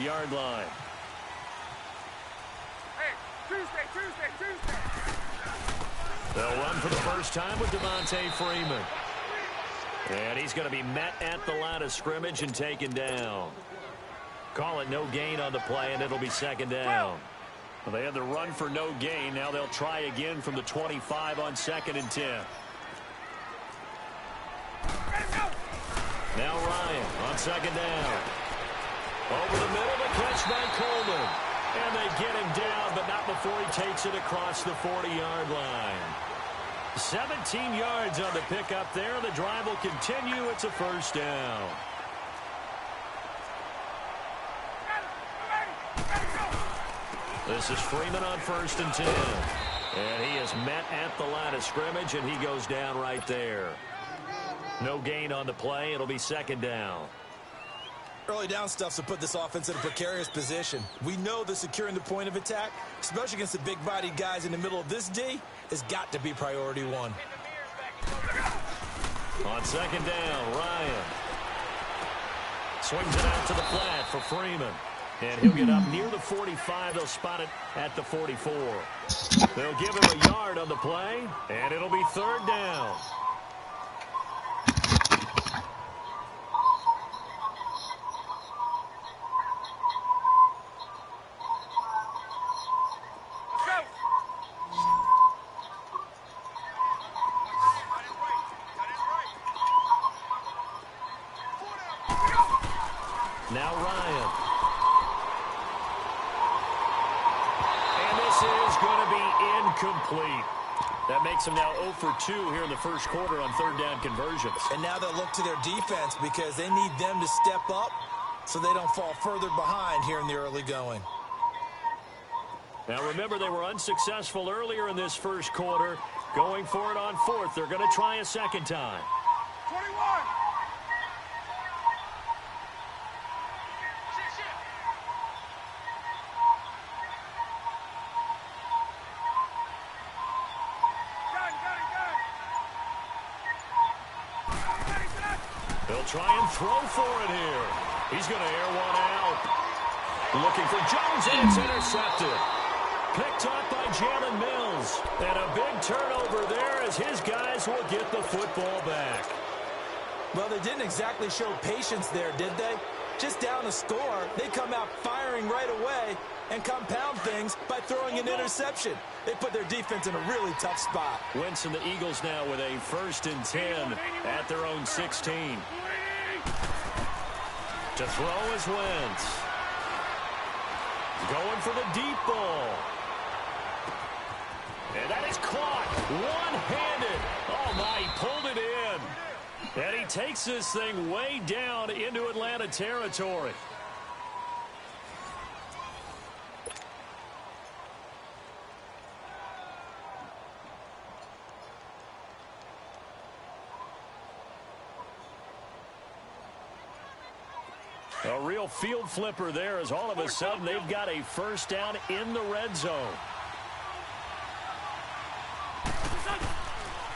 25-yard line. Hey, Tuesday. They'll run for the first time with Devontae Freeman. And he's going to be met at the line of scrimmage and taken down. Call it no gain on the play, and it'll be second down. Well, they had the run for no gain. Now they'll try again from the 25 on 2nd and 10. Now Ryan on 2nd down. Over the middle, the catch by Coleman. And they get him down, but not before he takes it across the 40-yard line. 17 yards on the pickup there. The drive will continue. It's a first down. This is Freeman on 1st and 10. And he is met at the line of scrimmage, and he goes down right there. No gain on the play. It'll be second down. Early down stuff to put this offense in a precarious position. We know that securing the point of attack, especially against the big-bodied guys in the middle of this D, has got to be priority one. On 2nd down, Ryan swings it out to the flat for Freeman. And he'll get up near the 45. They'll spot it at the 44. They'll give him a yard on the play, and it'll be 3rd down. Now Ryan. And this is going to be incomplete. That makes them now 0 for 2 here in the first quarter on 3rd down conversions. And now they'll look to their defense because they need them to step up so they don't fall further behind here in the early going. Now remember, they were unsuccessful earlier in this first quarter. Going for it on 4th. They're going to try a second time. 21. They'll try and throw for it here. He's going to air one out. Looking for Jones, and it's intercepted. Picked up by Jalen Mills. And a big turnover there as his guys will get the football back. Well, they didn't exactly show patience there, did they? Just down a score, they come out firing right away and compound things by throwing an interception. They put their defense in a really tough spot. Wentz and the Eagles now with a 1st and 10 at their own 16. To throw is Wentz. Going for the deep ball. And that is caught one-handed. Oh, my, he pulled it in. And he takes this thing way down into Atlanta territory. A real field flipper there as all of a sudden they've got a first down in the red zone.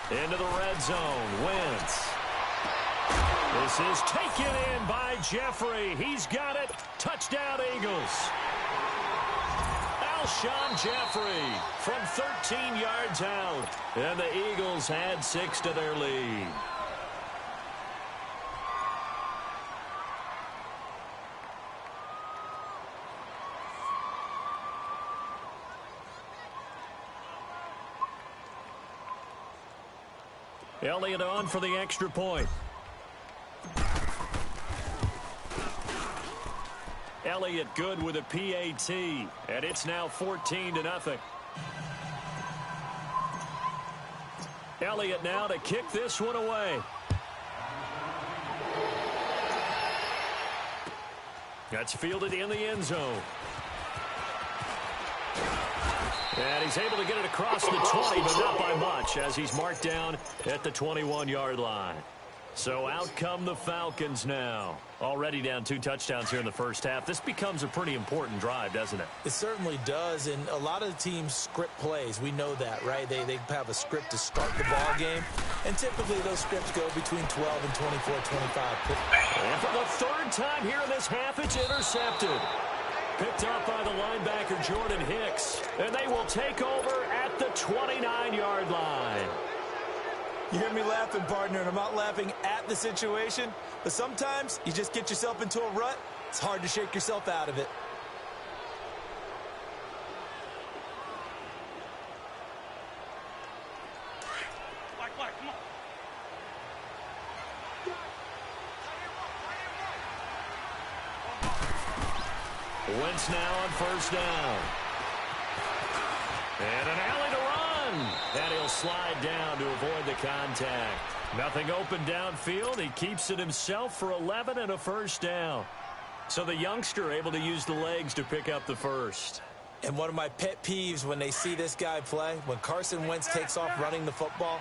Into the red zone, Wentz. This is taken in by Jeffrey. He's got it. Touchdown, Eagles. Alshon Jeffrey from 13 yards out. And the Eagles add 6 to their lead. Elliott on for the extra point. Elliott good with a PAT, and it's now 14-0. Elliott now to kick this one away. That's fielded in the end zone. And he's able to get it across the 20, but not by much, as he's marked down at the 21-yard line. So out come the Falcons now. Already down 2 touchdowns here in the first half. This becomes a pretty important drive, doesn't it? It certainly does, and a lot of the teams script plays. We know that, right? They have a script to start the ball game, and typically those scripts go between 12 and 24, 25. And for the 3rd time here in this half, it's intercepted. Picked up by the linebacker, Jordan Hicks. And they will take over at the 29-yard line. You hear me laughing, partner, and I'm not laughing at the situation, but sometimes you just get yourself into a rut. It's hard to shake yourself out of it. Come on. Wentz now on first down. And an alley to run. And he'll slide down to avoid the contact. Nothing open downfield. He keeps it himself for 11 and a first down. So the youngster able to use the legs to pick up the first. And one of my pet peeves when they see this guy play, when Carson Wentz takes off running the football,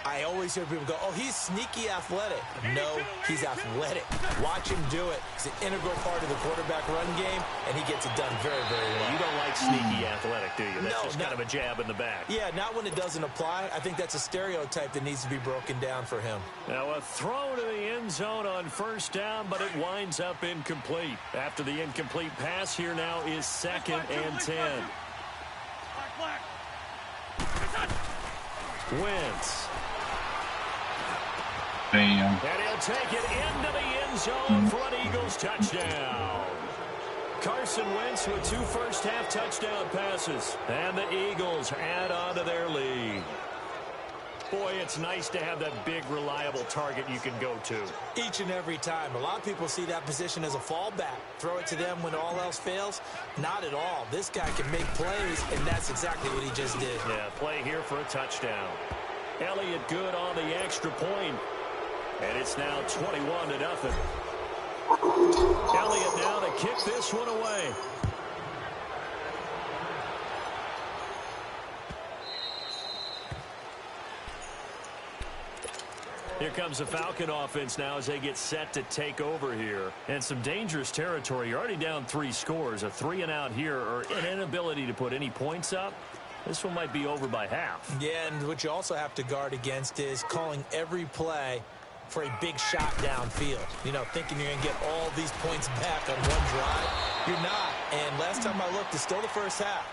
I always hear people go, oh, he's sneaky athletic. No, he's athletic. Watch him do it. It's an integral part of the quarterback run game, and he gets it done very, very well. You don't like sneaky athletic, do you? That's No, just kind of a jab in the back. Yeah, not when it doesn't apply. I think that's a stereotype that needs to be broken down for him. Now a throw to the end zone on first down, but it winds up incomplete. After the incomplete pass, here now is 2nd and 10. Wentz. Damn. And he'll take it into the end zone for an Eagles touchdown. Carson Wentz with 2 first-half touchdown passes. And the Eagles add on to their lead. Boy, it's nice to have that big, reliable target you can go to. Each and every time. A lot of people see that position as a fallback. Throw it to them when all else fails. Not at all. This guy can make plays, and that's exactly what he just did. Yeah, play here for a touchdown. Elliott good on the extra point. And it's now 21-0. Elliott now to kick this one away. Here comes the Falcon offense now as they get set to take over here. And some dangerous territory. You're already down 3 scores. A 3-and-out here or an inability to put any points up. This one might be over by half. Yeah, and what you also have to guard against is calling every play for a big shot downfield. You know, thinking you're going to get all these points back on one drive. You're not. And last time I looked, it's still the first half.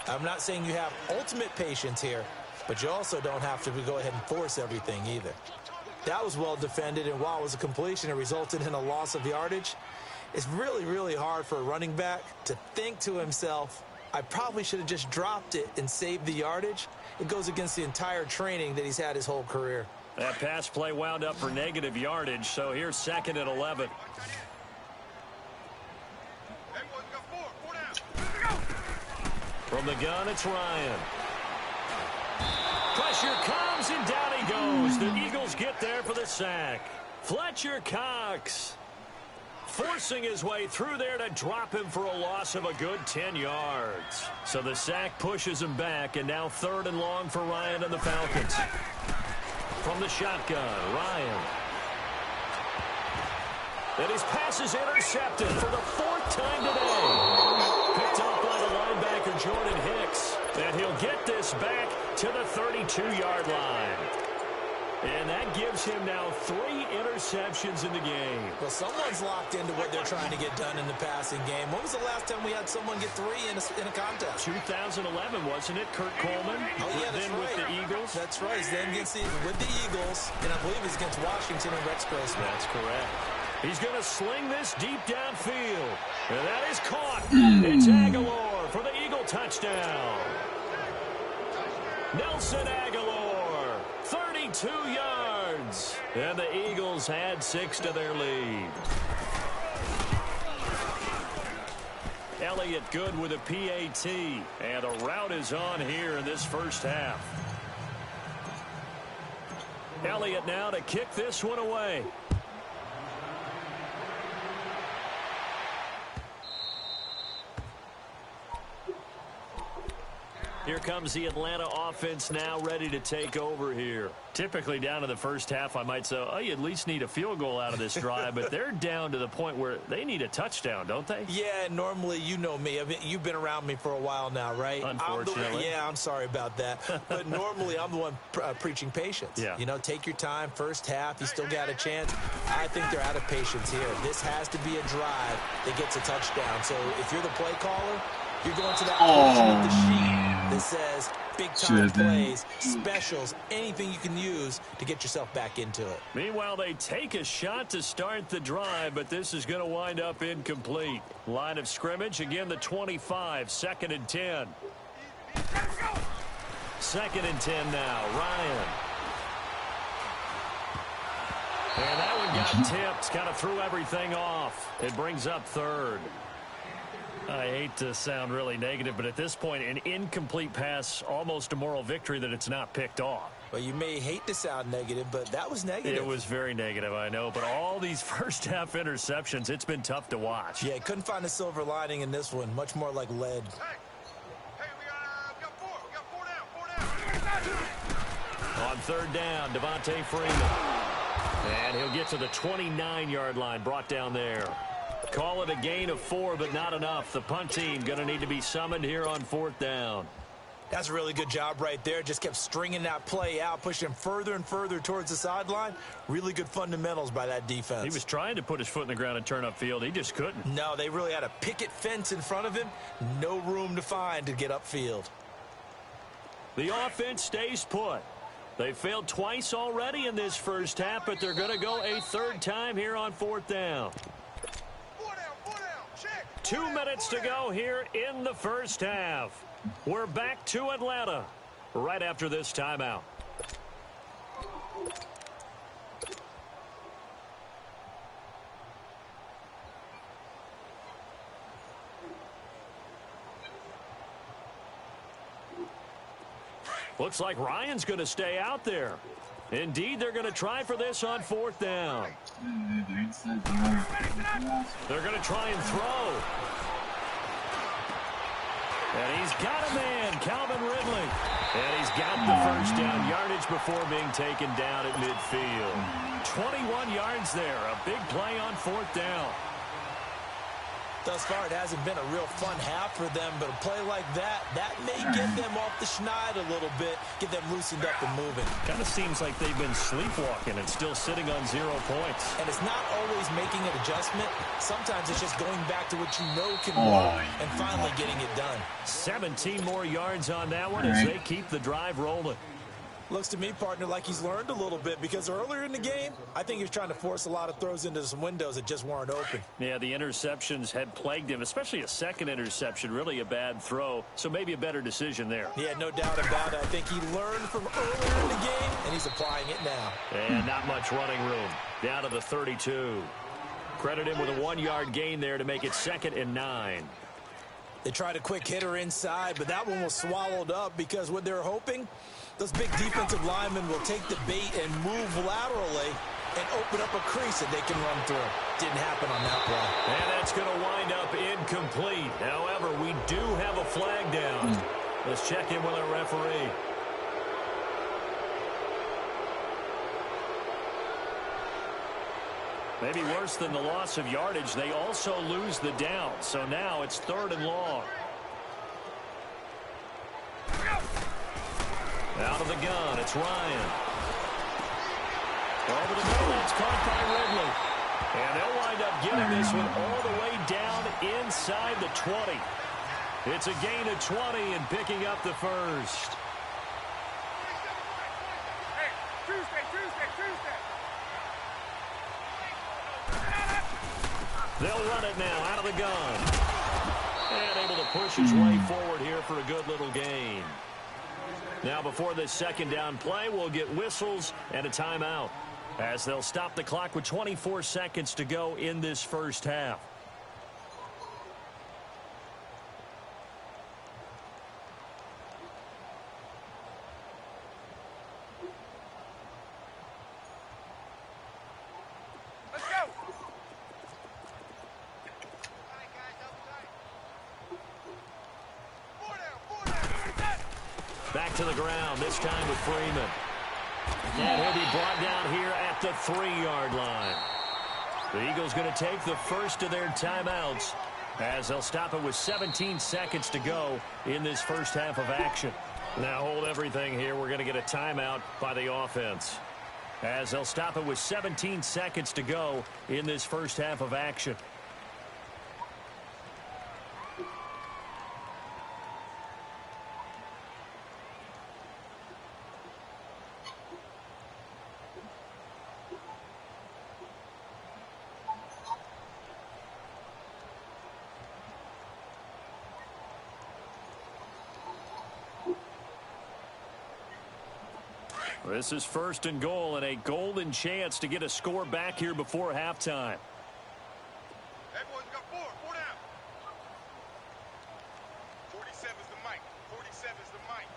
I'm not saying you have ultimate patience here, but you also don't have to go ahead and force everything either. That was well defended, and while it was a completion, it resulted in a loss of yardage. It's really, really hard for a running back to think to himself, I probably should have just dropped it and saved the yardage. It goes against the entire training that he's had his whole career. That pass play wound up for negative yardage, so here's 2nd and 11. From the gun, it's Ryan. Pressure comes, and down he goes. The Eagles get there for the sack. Fletcher Cox forcing his way through there to drop him for a loss of a good 10 yards. So the sack pushes him back, and now 3rd and long for Ryan and the Falcons. From the shotgun, Ryan. And his pass is intercepted for the 4th time today. Picked up by the linebacker, Jordan Hicks. And he'll get this back to the 32-yard line. And that gives him now 3 interceptions in the game. Well, someone's locked into what they're trying to get done in the passing game. When was the last time we had someone get 3 in a contest? 2011, wasn't it? Kurt Coleman. Oh, yeah, that's then right. with the Eagles. That's right. He's then with the Eagles, and I believe he's against Washington and Rex Grossman. That's correct. He's going to sling this deep downfield. And that is caught. It's Aguilar for the Eagle touchdown. Nelson Aguilar, 32 yards. And the Eagles add 6 to their lead. Elliott good with a PAT. And a route is on here in this first half. Elliott now to kick this one away. Here comes the Atlanta offense now ready to take over here. Typically down to the first half, I might say, oh, you at least need a field goal out of this drive, but they're down to the point where they need a touchdown, don't they? Yeah, normally, you know me. I mean, you've been around me for a while now, right? Unfortunately. I'm sorry about that. But normally, I'm the one preaching patience. Yeah. You know, take your time. First half, you still got a chance. I think they're out of patience here. This has to be a drive that gets a touchdown. So if you're the play caller, you're going to that portion of the sheet that says big-time plays, specials, anything you can use to get yourself back into it. Meanwhile, they take a shot to start the drive, but this is going to wind up incomplete. Line of scrimmage, again, the 25, 2nd and 10. 2nd and 10 now, Ryan. And that one got tipped, kind of threw everything off. It brings up 3rd. I hate to sound really negative, but at this point, an incomplete pass, almost a moral victory that it's not picked off. Well, you may hate to sound negative, but that was negative. It was very negative, I know, but all these first-half interceptions, it's been tough to watch. Yeah, couldn't find a silver lining in this one, much more like lead. Hey, we got 4. We got 4 down. On 3rd down, Devontae Freeman. And he'll get to the 29-yard line, brought down there. Call it a gain of 4, but not enough. The punt team going to need to be summoned here on 4th down. That's a really good job right there. Just kept stringing that play out, pushing him further and further towards the sideline. Really good fundamentals by that defense. He was trying to put his foot in the ground and turn upfield. He just couldn't. No, they really had a picket fence in front of him. No room to find to get upfield. The offense stays put. They failed twice already in this first half, but they're going to go a 3rd time here on 4th down. 2 minutes to go here in the first half. We're back to Atlanta right after this timeout. Looks like Ryan's going to stay out there. Indeed, they're going to try for this on 4th down. They're going to try and throw. And he's got a man, Calvin Ridley. And he's got the first down yardage before being taken down at midfield. 21 yards there, a big play on 4th down. Thus far, it hasn't been a real fun half for them, but a play like that may get them off the schneid a little bit, get them loosened up and moving. Kind of seems like they've been sleepwalking and still sitting on 0 points. And it's not always making an adjustment. Sometimes it's just going back to what you know can work and finally getting it done. 17 more yards on that one as they keep the drive rolling. Looks to me, partner, like he's learned a little bit because earlier in the game, I think he was trying to force a lot of throws into some windows that just weren't open. Yeah, the interceptions had plagued him, especially a second interception, really a bad throw, so maybe a better decision there. Yeah, no doubt about it. I think he learned from earlier in the game, and he's applying it now. And not much running room. Down to the 32. Credit him with a 1-yard gain there to make it 2nd and 9. They tried a quick hitter inside, but that one was swallowed up because what they're hoping, those big defensive linemen will take the bait and move laterally and open up a crease that they can run through. Didn't happen on that play. And that's going to wind up incomplete. However, we do have a flag down. Let's check in with our referee. Maybe worse than the loss of yardage, they also lose the down. So now it's 3rd and long. Out of the gun, it's Ryan. Over the middle, it's caught by Ridley. And they'll wind up getting this one all the way down inside the 20. It's a gain of 20 and picking up the first. Hey, Tuesday. They'll run it now out of the gun. And able to push his way forward here for a good little gain. Now before this 2nd down play, we'll get whistles and a timeout as they'll stop the clock with 24 seconds to go in this first half. Let's go. back to the ground, this time with Freeman. And he'll be brought down here at the 3-yard line. The Eagles going to take the first of their timeouts as they'll stop it with 17 seconds to go in this first half of action. Now hold everything here. We're going to get a timeout by the offense as they'll stop it with 17 seconds to go in this first half of action. This is first and goal and a golden chance to get a score back here before halftime. Hey, boys, we got four down. 47's the mic. 47's the mic.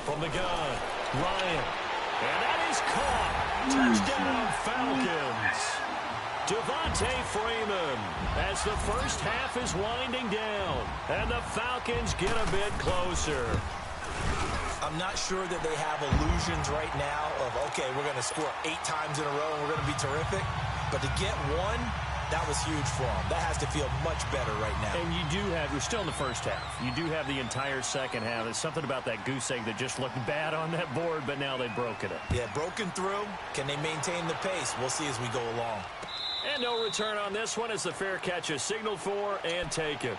From the gun, Ryan. And that is caught. Touchdown, Falcons. Devontae Freeman as the first half is winding down. And the Falcons get a bit closer. I'm not sure that they have illusions right now of, okay, we're going to score 8 times in a row and we're going to be terrific. But to get one, that was huge for them. That has to feel much better right now. And you do have, you're still in the first half. You do have the entire second half. There's something about that goose egg that just looked bad on that board, but now they've broken it. Yeah, broken through. Can they maintain the pace? We'll see as we go along. And no return on this one as the fair catch is signaled for and taken.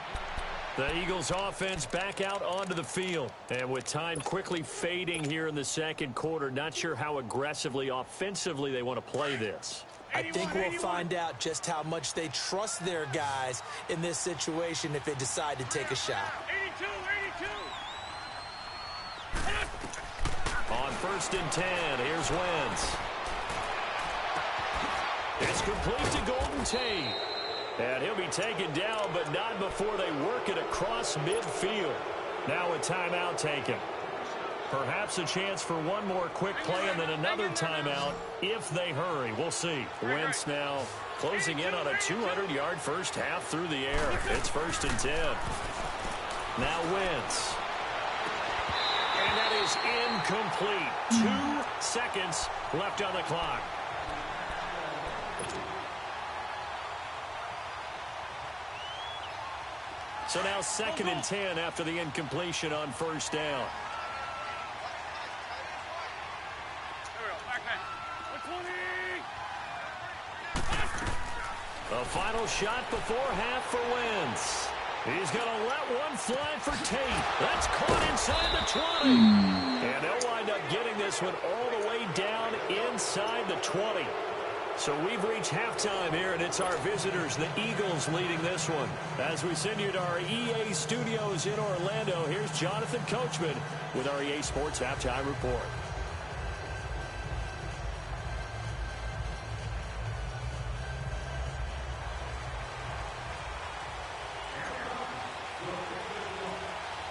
The Eagles offense back out onto the field. And with time quickly fading here in the second quarter, not sure how aggressively, offensively they want to play this. I think we'll find out just how much they trust their guys in this situation if they decide to take a shot. 82. On first and 10, here's Wentz. It's complete to Golden Tate. And he'll be taken down, but not before they work it across midfield. Now a timeout taken. Perhaps a chance for one more quick play and then another timeout if they hurry. We'll see. Wentz now closing in on a 200-yard first half through the air. It's first and 10. Now Wentz. And that is incomplete. 2 seconds left on the clock. So now second and 10 after the incompletion on first down. The final shot before half for Wentz. He's going to let one fly for Tate. That's caught inside the 20. And they'll wind up getting this one all the way down inside the 20. So we've reached halftime here, and it's our visitors, the Eagles, leading this one. As we send you to our EA studios in Orlando, here's Jonathan Coachman with our EA Sports Halftime Report.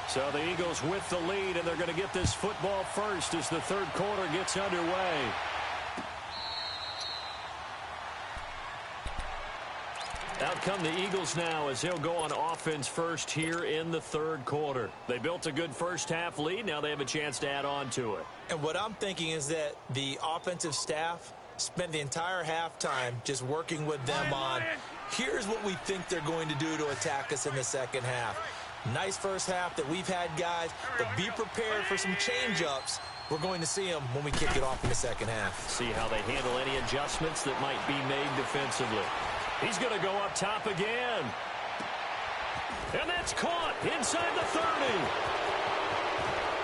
So the Eagles with the lead, and they're going to get this football first as the third quarter gets underway. Out come the Eagles now as they'll go on offense first here in the third quarter. They built a good first half lead. Now they have a chance to add on to it. And what I'm thinking is that the offensive staff spent the entire halftime just working with them on, here's what we think they're going to do to attack us in the second half. Nice first half that we've had, guys, but be prepared for some change-ups. We're going to see them when we kick it off in the second half. See how they handle any adjustments that might be made defensively. He's going to go up top again. And that's caught inside the 30.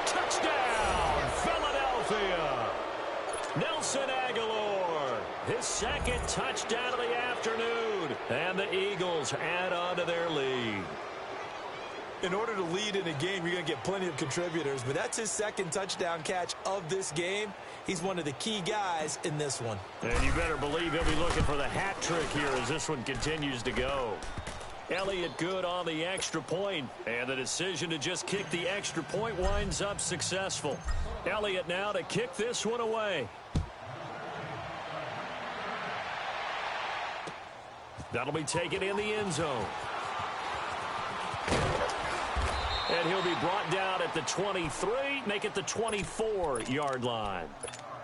Touchdown, Philadelphia. Nelson Aguilar, his second touchdown of the afternoon. And the Eagles add on to their lead. In order to lead in a game, you're going to get plenty of contributors, but that's his second touchdown catch of this game. He's one of the key guys in this one. And you better believe he'll be looking for the hat trick here as this one continues to go. Elliott good on the extra point, and the decision to just kick the extra point winds up successful. Elliott now to kick this one away. That'll be taken in the end zone. And he'll be brought down at the 23, make it the 24-yard line.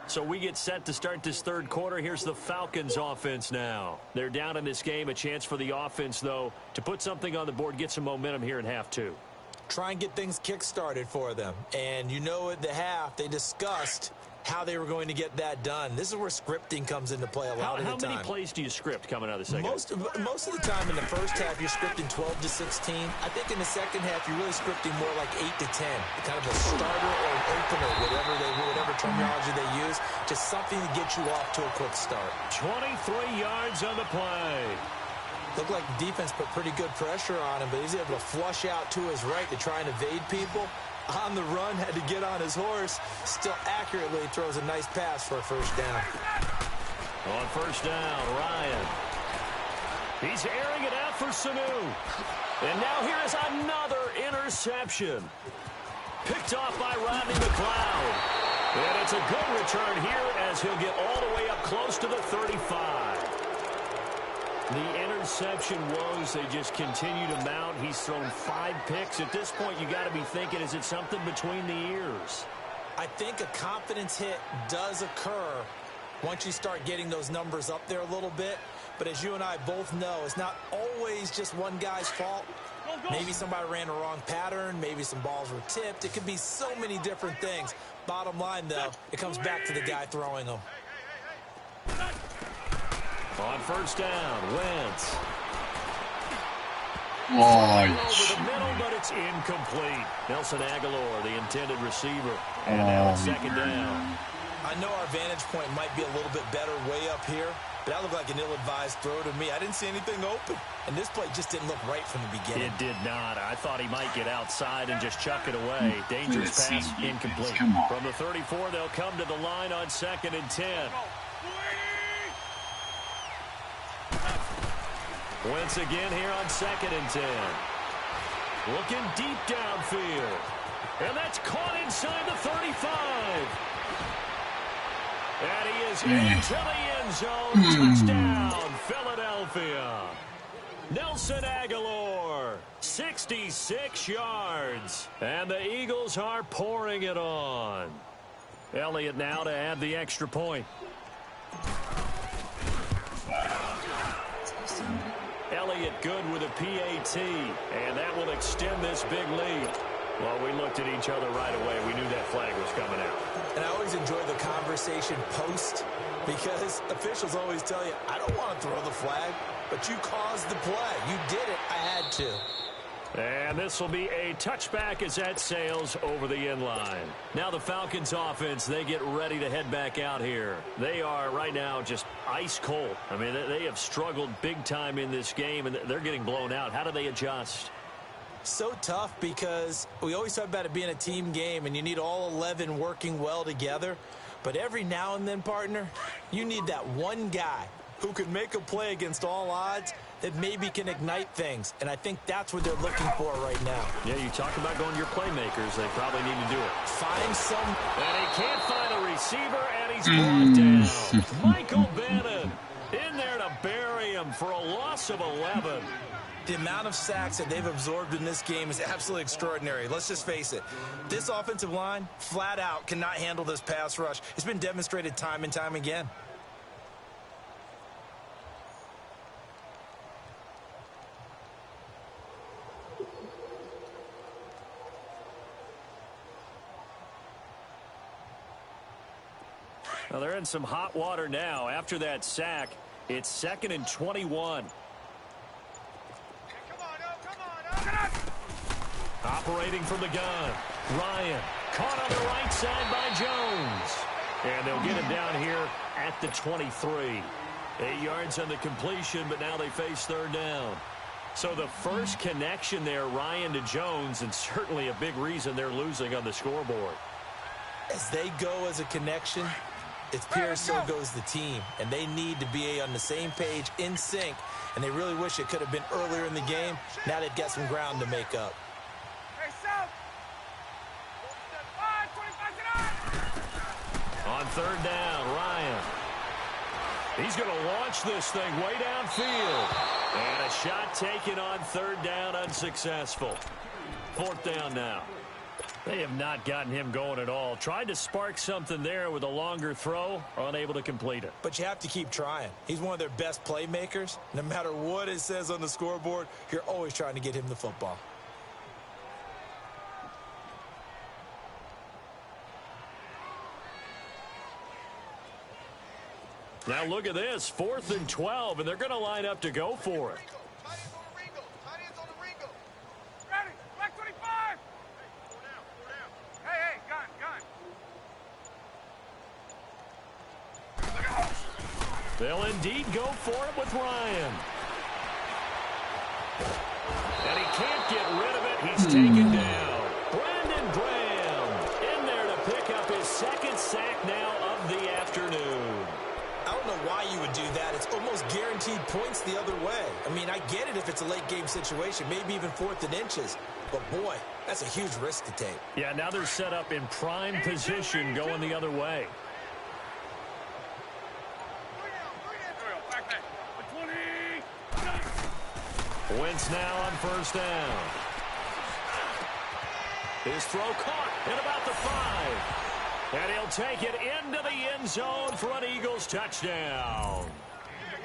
So we get set to start this third quarter. Here's the Falcons offense now. They're down in this game. A chance for the offense, though, to put something on the board, get some momentum here in half two. Try and get things kick-started for them. And you know at the half, they discussed how they were going to get that done. This is where scripting comes into play a lot of the time. How many plays do you script coming out of the second? Most of the time in the first half, you're scripting 12 to 16. I think in the second half, you're really scripting more like 8 to 10. Kind of a starter or an opener, whatever terminology they use. Just something to get you off to a quick start. 23 yards on the play. Looked like the defense put pretty good pressure on him, but he's able to flush out to his right to try and evade people. On the run, had to get on his horse. Still accurately throws a nice pass for a first down. On first down, Ryan. He's airing it out for Sanu. And now here is another interception. Picked off by Rodney McLeod. And it's a good return here as he'll get all the way up close to the 35. The interception woes, they just continue to mount. He's thrown 5 picks. At this point, you got to be thinking, is it something between the ears? I think a confidence hit does occur once you start getting those numbers up there a little bit. But as you and I both know, it's not always just one guy's fault. Maybe somebody ran a wrong pattern. Maybe some balls were tipped. It could be so many different things. Bottom line, though, it comes back to the guy throwing them. On first down, Wentz. Oh, over the middle, but it's incomplete. Nelson Aguilar, the intended receiver. And now it's second down. I know our vantage point might be a little bit better way up here, but that looked like an ill-advised throw to me. I didn't see anything open, and this play just didn't look right from the beginning. It did not. I thought he might get outside and just chuck it away. Dangerous pass, incomplete. From the 34, they'll come to the line on 2nd and 10. Wentz again here on 2nd and 10. Looking deep downfield. And that's caught inside the 35. And he is into the end zone. Touchdown, Philadelphia. Nelson Aguilar, 66 yards. And the Eagles are pouring it on. Elliott now to add the extra point. Elliott good with a PAT, and that will extend this big lead. Well, we looked at each other right away. We knew that flag was coming out. And I always enjoy the conversation post because officials always tell you, I don't want to throw the flag, but you caused the play. You did it. I had to. And this will be a touchback as that sails over the end line. Now the Falcons offense, they get ready to head back out here. They are right now just ice cold. I mean, they have struggled big time in this game, and they're getting blown out. How do they adjust? So tough because we always talk about it being a team game, and you need all 11 working well together. But every now and then, partner, you need that one guy who can make a play against all odds that maybe can ignite things. And I think that's what they're looking for right now. Yeah, you talk about going to your playmakers. They probably need to do it. Find some. And he can't find a receiver, and he's brought down. Michael Bannon in there to bury him for a loss of 11. The amount of sacks that they've absorbed in this game is absolutely extraordinary. Let's just face it. This offensive line, flat out, cannot handle this pass rush. It's been demonstrated time and time again. Well, they're in some hot water now. After that sack, it's 2nd and 21. Operating from the gun. Ryan caught on the right side by Jones. And they'll get him down here at the 23. 8 yards on the completion, but now they face third down. So the first connection there, Ryan to Jones, and certainly a big reason they're losing on the scoreboard. As they go as a connection, it's pure so goes the team. And they need to be on the same page, in sync. And they really wish it could have been earlier in the game. Now they've got some ground to make up. On third down, Ryan. He's going to launch this thing way downfield. And a shot taken on third down, unsuccessful. 4th down now. They have not gotten him going at all. Tried to spark something there with a longer throw, unable to complete it. But you have to keep trying. He's one of their best playmakers. No matter what it says on the scoreboard, you're always trying to get him the football. Now look at this, 4th and 12, and they're going to line up to go for it. They'll indeed go for it with Ryan. And he can't get rid of it. He's taken down. Brandon Graham in there to pick up his 2nd sack now of the afternoon. I don't know why you would do that. It's almost guaranteed points the other way. I mean, I get it if it's a late game situation, maybe even 4th and inches. But, boy, that's a huge risk to take. Yeah, now they're set up in prime position going the other way. Wentz now on 1st down. His throw caught at about the 5. And he'll take it into the end zone for an Eagles touchdown.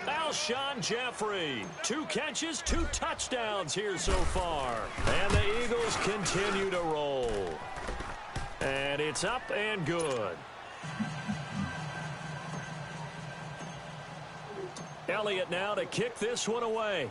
Alshon Jeffrey, 2 catches, 2 touchdowns here so far. And the Eagles continue to roll. And it's up and good. Elliott now to kick this one away.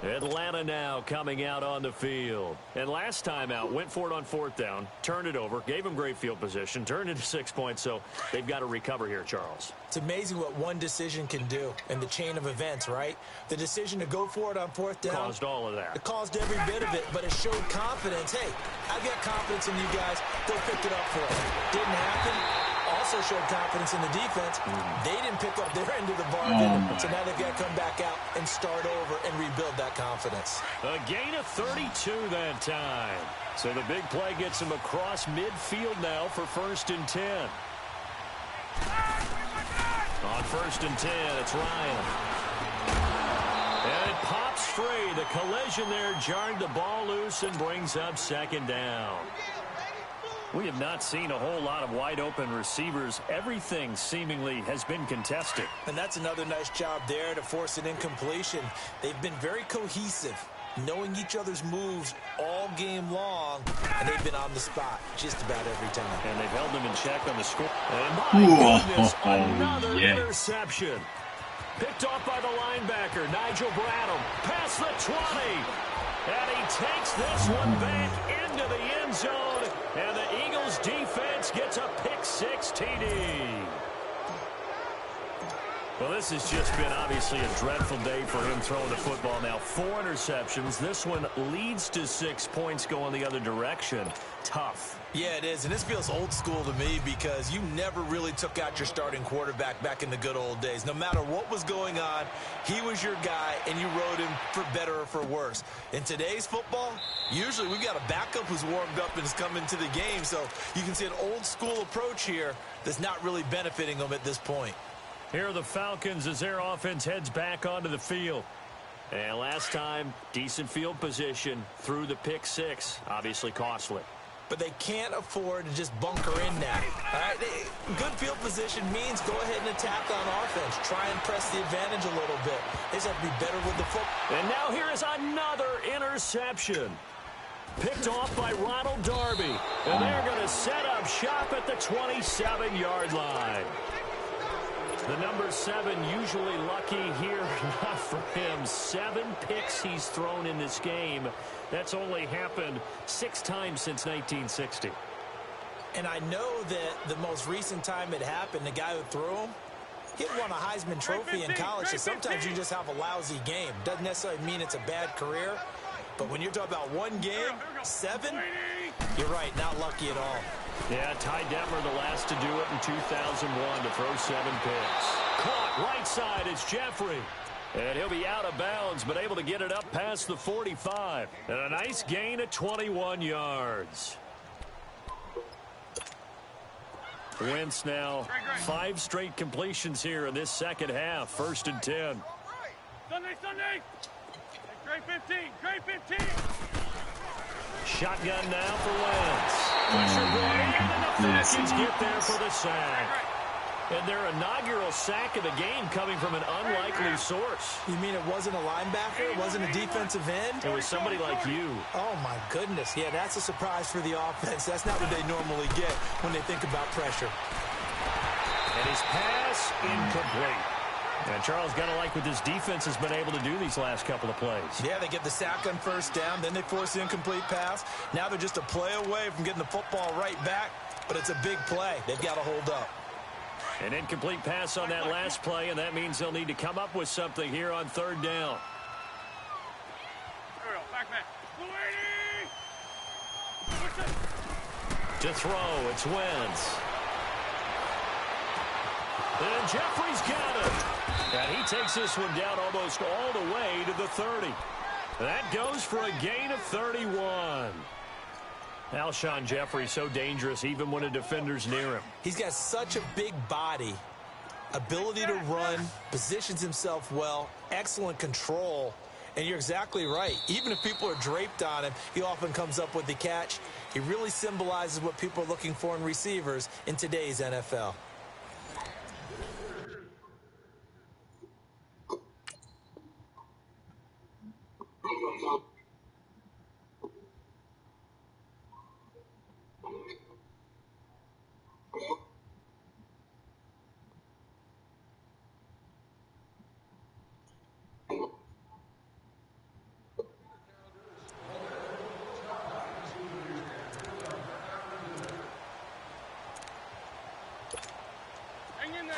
Atlanta now coming out on the field. And last time out, went for it on 4th down, turned it over, gave him great field position, turned it to 6 points, so they've got to recover here, Charles. It's amazing what one decision can do in the chain of events, right? The decision to go for it on 4th down. Caused all of that. It caused every bit of it, but it showed confidence. Hey, I've got confidence in you guys. Go pick it up for us. Didn't happen. Also showed confidence in the defense. They didn't pick up their end of the bargain, so now they've got to come back out and start over and rebuild that confidence. A gain of 32 that time. So the big play gets him across midfield now for 1st and 10. On 1st and 10, it's Ryan. And it pops free. The collision there jarred the ball loose and brings up 2nd down. We have not seen a whole lot of wide-open receivers. Everything seemingly has been contested. And that's another nice job there to force an incompletion. They've been very cohesive, knowing each other's moves all game long, and they've been on the spot just about every time. And they've held them in check on the score. And my goodness, another interception. Picked off by the linebacker, Nigel Bradham, past the 20. And he takes this one back into the end zone. And the Eagles defense gets a pick-6 TD. Well, this has just been obviously a dreadful day for him throwing the football. Now 4 interceptions. This one leads to 6 points going the other direction. Tough. Yeah, it is, and this feels old school to me because you never really took out your starting quarterback back in the good old days. No matter what was going on, he was your guy, and you rode him for better or for worse. In today's football, usually we've got a backup who's warmed up and is coming to the game, so you can see an old school approach here that's not really benefiting them at this point. Here are the Falcons as their offense heads back onto the field. And last time, decent field position through the pick-6, obviously costly. But they can't afford to just bunker in now. All right? Good field position means go ahead and attack on offense. Try and press the advantage a little bit. They just have to be better with the football. And now here is another interception. Picked off by Ronald Darby. And they're going to set up shop at the 27-yard line. The number 7 usually lucky here. Not for him. 7 picks he's thrown in this game. That's only happened 6 times since 1960. And I know that the most recent time it happened, the guy who threw him, he had won a Heisman Trophy in college. So sometimes you just have a lousy game. Doesn't necessarily mean it's a bad career. But when you're talking about one game, 7, you're right, not lucky at all. Yeah, Ty Detmer the last to do it in 2001 to throw 7 picks. Caught right side, it's Jeffrey. And he'll be out of bounds, but able to get it up past the 45. And a nice gain of 21 yards. Wentz now 5 straight completions here in this second half. 1st and 10. Sunday. Great 15. Great 15. Shotgun now for Wentz. Pressure brought in, and the Falcons get there for the sack. And their inaugural sack of the game coming from an unlikely source. You mean it wasn't a linebacker? It wasn't a defensive end? It was somebody like you. Oh, my goodness. Yeah, that's a surprise for the offense. That's not what they normally get when they think about pressure. And his pass incomplete. And Charles, got to like what this defense has been able to do these last couple of plays. Yeah, they get the sack on 1st down, then they force the incomplete pass. Now they're just a play away from getting the football right back, but it's a big play. They've got to hold up. An incomplete pass on that last play, and that means they'll need to come up with something here on 3rd down. To throw, it's Wentz. And Jeffrey's got it. And he takes this one down almost all the way to the 30. That goes for a gain of 31. Alshon Jeffrey so dangerous even when a defender's near him. He's got such a big body, ability to run, positions himself well, excellent control. And you're exactly right. Even if people are draped on him, he often comes up with the catch. He really symbolizes what people are looking for in receivers in today's NFL.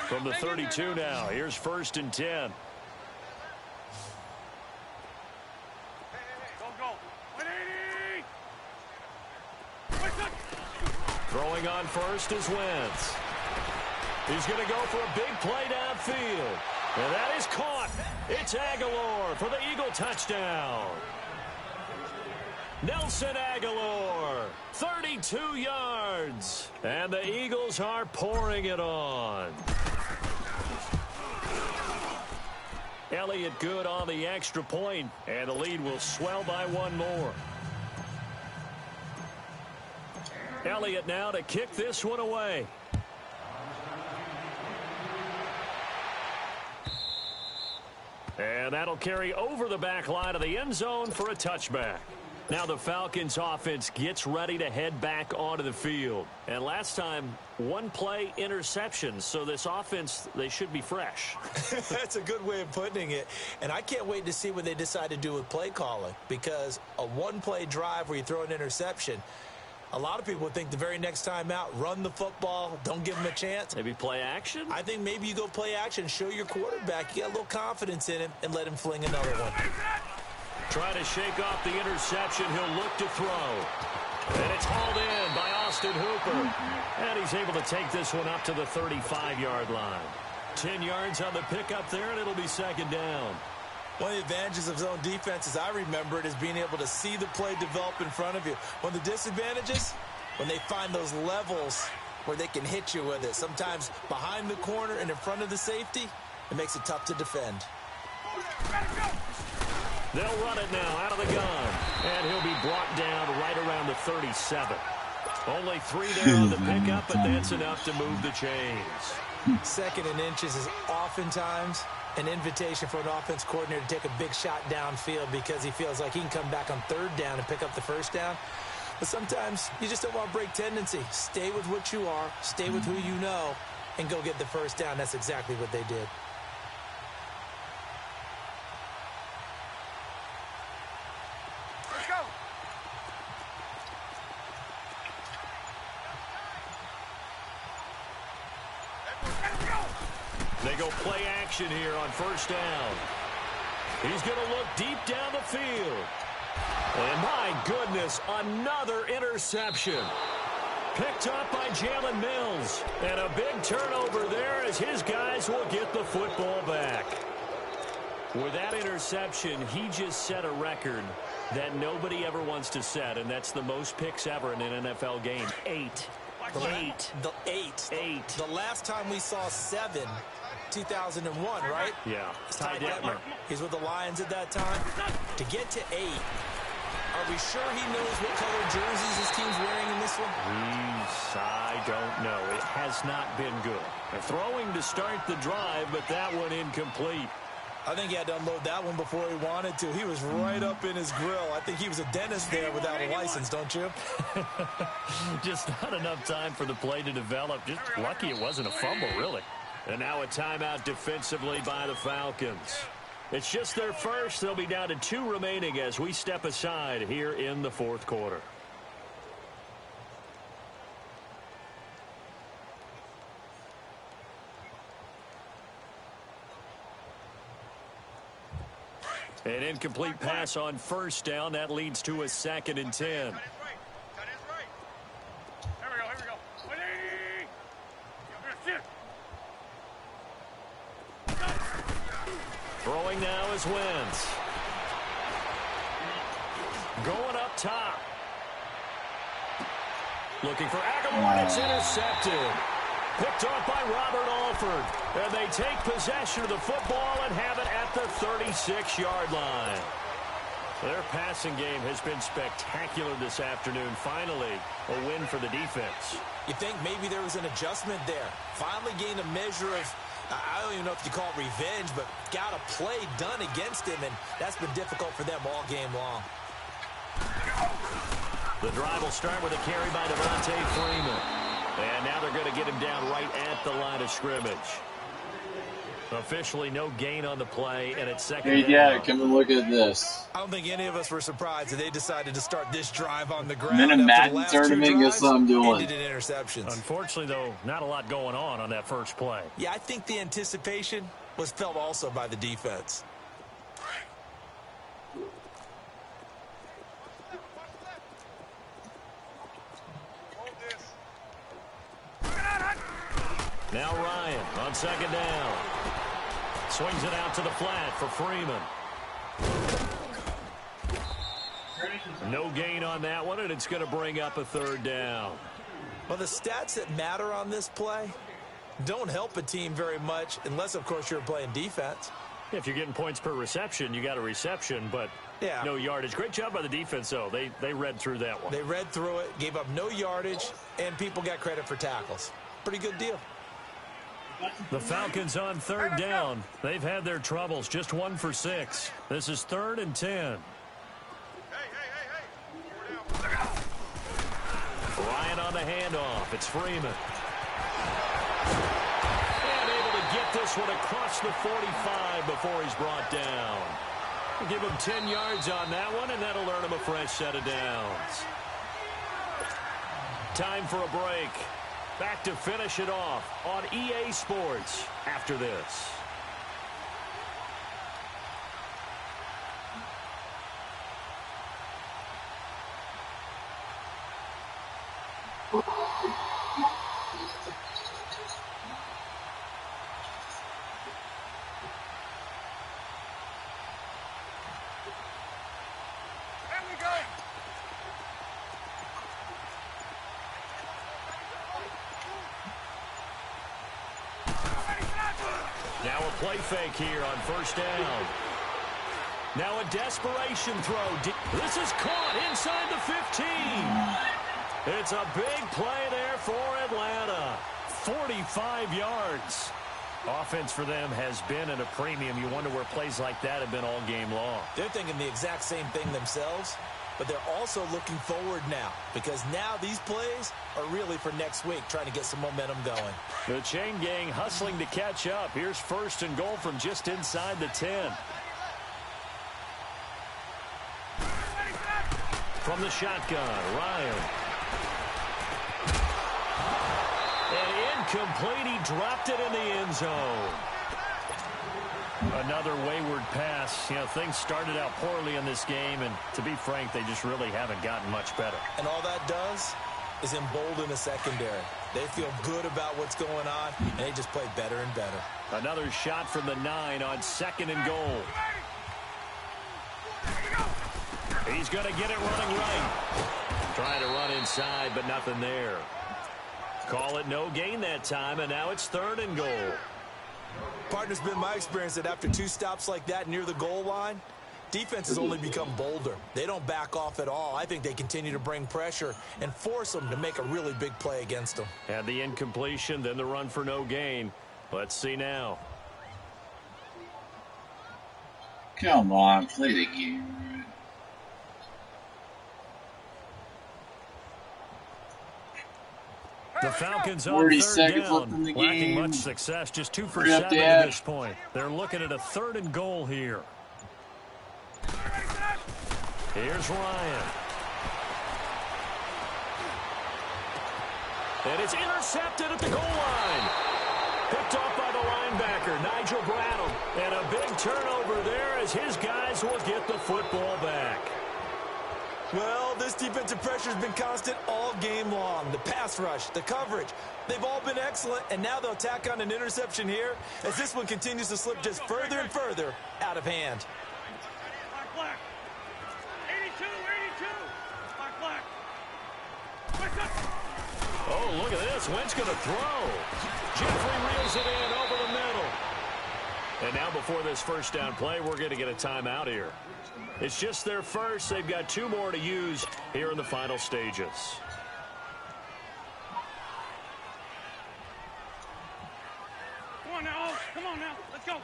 From the 32 now, here's 1st and 10. Throwing on first is Wentz. He's going to go for a big play downfield. And that is caught. It's Aguilar for the Eagle touchdown. Nelson Aguilar, 32 yards. And the Eagles are pouring it on. Elliott good on the extra point, and the lead will swell by 1 more. Elliott now to kick this one away. And that'll carry over the back line of the end zone for a touchback. Now the Falcons offense gets ready to head back onto the field. And last time, 1 play interception. So this offense, they should be fresh. That's a good way of putting it. And I can't wait to see what they decide to do with play calling. Because a 1-play drive where you throw an interception, a lot of people think the very next time out, run the football, don't give them a chance. Maybe play action? I think maybe you go play action, show your quarterback you got a little confidence in him, and let him fling another one. Trying to shake off the interception. He'll look to throw. And it's hauled in by Austin Hooper. And he's able to take this one up to the 35-yard line. 10 yards on the pickup there, and it'll be 2nd down. One of the advantages of zone defense, as I remember it, is being able to see the play develop in front of you. One of the disadvantages, when they find those levels where they can hit you with it. Sometimes behind the corner and in front of the safety, it makes it tough to defend. They'll run it now out of the gun. And he'll be brought down right around the 37. Only 3 there on the pickup, but that's enough to move the chains. 2nd and inches is oftentimes an invitation for an offense coordinator to take a big shot downfield because he feels like he can come back on 3rd down and pick up the 1st down. But sometimes you just don't want to break tendency. Stay with what you are, stay with who you know, and go get the 1st down. That's exactly what they did. They go play action here on 1st down. He's going to look deep down the field. And my goodness, another interception. Picked up by Jalen Mills. And a big turnover there as his guys will get the football back. With that interception, he just set a record that nobody ever wants to set, and that's the most picks ever in an NFL game, 8. Eight. The last time we saw 7, 2001, right? Yeah. Ty Detmer. He's with the Lions at that time. To get to 8, are we sure he knows what color jerseys his team's wearing in this one? I don't know. It has not been good. They're throwing to start the drive, but that one incomplete. I think he had to unload that one before he wanted to. He was right up in his grill. I think he was a dentist there without a license, don't you? Just not enough time for the play to develop. Just lucky it wasn't a fumble, really. And now a timeout defensively by the Falcons. It's just their first. They'll be down to 2 remaining as we step aside here in the fourth quarter. An incomplete pass on first down. That leads to a 2nd and 10. That is right. Here we go. Throwing now is Wentz. Going up top. Looking for Aguilar. It's intercepted. Picked off by Robert Alford. And they take possession of the football and have it at the 36-yard line. Their passing game has been spectacular this afternoon. Finally, a win for the defense. You think maybe there was an adjustment there. Finally gained a measure of, I don't even know if you call it revenge, but got a play done against him, and that's been difficult for them all game long. The drive will start with a carry by Devontae Freeman. And now they're going to get him down right at the line of scrimmage. Officially no gain on the play, and it's 2nd down. Hey, Dad, come and look at this. I don't think any of us were surprised that they decided to start this drive on the ground. I'm in a Madden tournament, guess what I'm doing? Ended in interceptions. Unfortunately, though, not a lot going on that first play. Yeah, I think the anticipation was felt also by the defense. Now Ryan on 2nd down. Swings it out to the flat for Freeman. No gain on that one, and it's going to bring up a 3rd down. Well, the stats that matter on this play don't help a team very much unless, of course, you're playing defense. If you're getting points per reception, you got a reception, but no yardage. Great job by the defense, though. They read through that one. They read through it, gave up no yardage, and people got credit for tackles. Pretty good deal. The Falcons on 3rd down. They've had their troubles. Just 1 for 6. This is 3rd and 10. Ryan on the handoff. It's Freeman. And able to get this one across the 45 before he's brought down. We'll give him 10 yards on that one, and that'll earn him a fresh set of downs. Time for a break. Back to finish it off on EA Sports after this. Now a play fake here on 1st down. Now a desperation throw. This is caught inside the 15. It's a big play there for Atlanta. 45 yards. Offense for them has been at a premium. You wonder where plays like that have been all game long. They're thinking the exact same thing themselves, but they're also looking forward now because now these plays are really for next week, trying to get some momentum going. The chain gang hustling to catch up. Here's 1st and goal from just inside the 10. From the shotgun, Ryan. And incomplete. He dropped it in the end zone. Another wayward pass. You know, things started out poorly in this game, and to be frank, they just really haven't gotten much better. And all that does is embolden the secondary. They feel good about what's going on, and they just play better and better. Another shot from the 9 on 2nd and goal. He's going to get it running right. Trying to run inside, but nothing there. Call it no gain that time, and now it's 3rd and goal. Partner's been my experience that after 2 stops like that near the goal line, defense has only become bolder. They don't back off at all. I think they continue to bring pressure and force them to make a really big play against them. Had the incompletion, then the run for no gain. Let's see now. Come on, play the game. The Falcons on 40 3rd seconds down, left in the lacking game. much success, just 2 for Hurry up, 7 Dad. at this point. They're looking at a 3rd and goal here. Here's Ryan. And it's intercepted at the goal line. Picked off by the linebacker, Nigel Bradham. And a big turnover there as his guys will get the football back. Well, this defensive pressure has been constant all game long. The pass rush, the coverage, they've all been excellent, and now they'll tack on an interception here as this one continues to slip just further and further out of hand. Black. 82, 82. Black. Oh, look at this. Wentz going to throw. Jeffrey reels it in over the middle. And now before this first down play, we're going to get a timeout here. It's just their first. They've got 2 more to use here in the final stages. Come on now. Come on now. Let's go.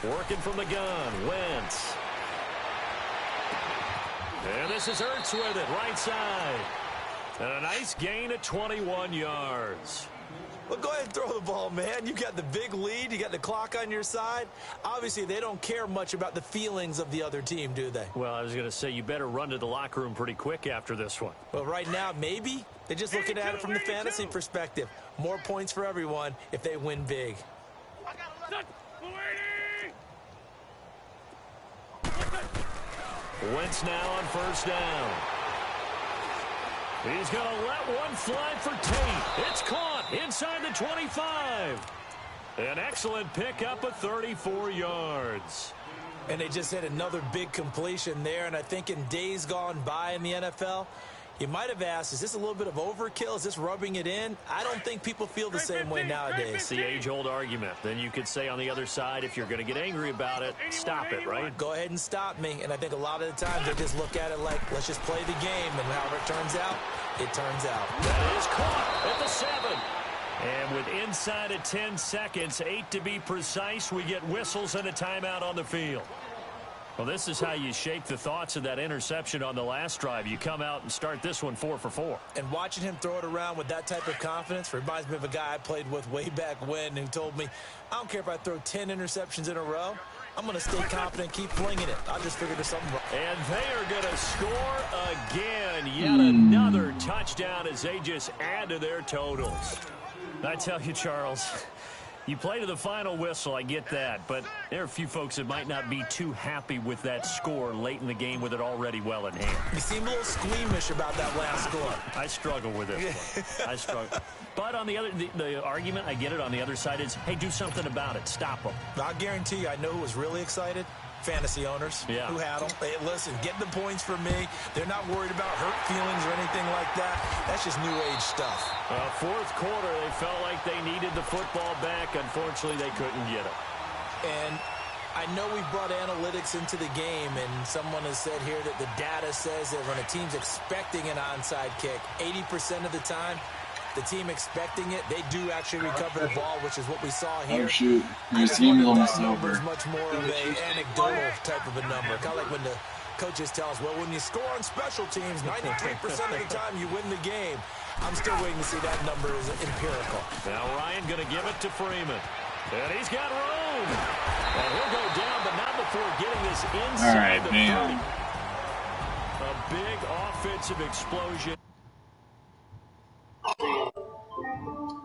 Working from the gun, Wentz. And this is Ertz with it, right side. And a nice gain at 21 yards. Well, go ahead and throw the ball, man. You got the big lead. You got the clock on your side. Obviously, they don't care much about the feelings of the other team, do they? Well, I was going to say, you better run to the locker room pretty quick after this one. Well, right now, maybe. They're just looking at it from the fantasy perspective. More points for everyone if they win big. Wentz now on first down. He's going to let one fly for Tate. It's caught inside the 25. An excellent pickup of 34 yards. And they just had another big completion there. And I think in days gone by in the NFL, you might have asked, is this a little bit of overkill? Is this rubbing it in? I don't think people feel the same way nowadays. It's the age-old argument. Then you could say on the other side, if you're going to get angry about it, stop it, right? Go ahead and stop me. And I think a lot of the times they just look at it like, let's just play the game. And however it turns out, it turns out. That is caught at the 7. And with inside of 10 seconds, 8 to be precise, we get whistles and a timeout on the field. Well, this is how you shake the thoughts of that interception on the last drive. You come out and start this one 4 for 4. And watching him throw it around with that type of confidence reminds me of a guy I played with way back when who told me, I don't care if I throw 10 interceptions in a row. I'm going to stay confident, keep flinging it. I just figured there's something wrong. And they are going to score again. Yet another touchdown as they just add to their totals. I tell you, Charles, you play to the final whistle, I get that, but there are a few folks that might not be too happy with that score late in the game with it already well in hand. You seem a little squeamish about that last score. I struggle with this one. I struggle. But on the other, the argument, I get it, on the other side is, hey, do something about it. Stop them. I guarantee you, I know who was really excited. Fantasy owners who had them. Hey, listen, get the points for me. They're not worried about hurt feelings or anything like that. That's just new age stuff. Fourth quarter, they felt like they needed the football back. Unfortunately, they couldn't get it. And I know we've brought analytics into the game, and someone has said here that the data says that when a team's expecting an onside kick, 80% of the time, the team expecting it, they do actually recover the ball, which is what we saw here. Oh, shoot. I This just game is wonder if almost that number is over. much more of a anecdotal type of a number. Kind of like when the coaches tell us, well, when you score on special teams, 93% of the time you win the game. I'm still waiting to see that number is empirical. Now Ryan going to give it to Freeman. And he's got room. And he'll go down, but not before getting this inside the 30. A big offensive explosion.